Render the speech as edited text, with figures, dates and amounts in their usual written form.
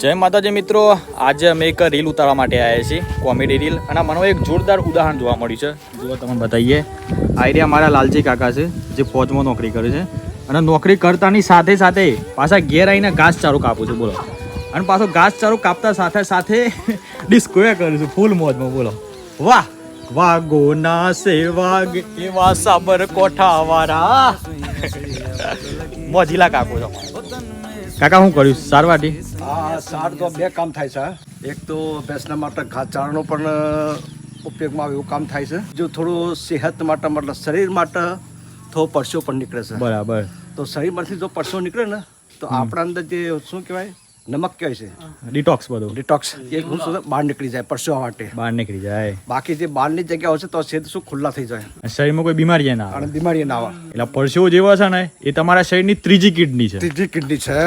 જય માતાજી મિત્રો, આજે અમે એક રીલ ઉતારવા માટે આવ્યા છીએ, કોમેડી રીલ. અને મને એક જોરદાર ઉદાહરણ જોવા મળ્યું છે. જો તમને બતાવીએ, આઈડિયા મારા લાલજી કાકા છે જે ફોજમાં નોકરી કરે છે. અને નોકરી કરતાની સાથે સાથે પાછા ઘેર આવીને ઘાસચારો કાપું છું, બોલો. અને પાછો ઘાસચારો કાપતા સાથે સાથે ડિસ્કોએ કરું છું ફૂલ મોજમાં, બોલો. વાહ વાગો ના સે વાગ એવા સાબરકોઠા વાળા મોજીલા કાકો છો. કાકા હું કર્યું સારવાટી? સાર તો બે કામ થાય છે. એક તો ભેંસના માટે ઘાસચારાનો પણ ઉપયોગમાં આવે એવું કામ થાય છે. જો થોડું સેહત માટે મતલબ શરીર માટે થોડો પરસેવો પણ નીકળે છે. બરાબર. તો શરીરમાંથી જો પરસેવો નીકળે ને તો આપણા અંદર જે શું કહેવાય નમક કહેવાય છે, ડિટોક્સ બધું ડિટોક્સ, એ શું છે બહાર નીકળી જાય પરસેવા માટે. બહાર નીકળી જાય. બાકી જે બહારની જગ્યાઓ છે તો શરીર શું ખુલ્લા થઈ જાય શરીરમાં કોઈ બીમારી ના આવે અને બીમારી ના આવે. એટલે પરસેવો જેવો છે ને એ તમારા શરીરની ત્રીજી કિડની છે. ત્રીજી કિડની છે.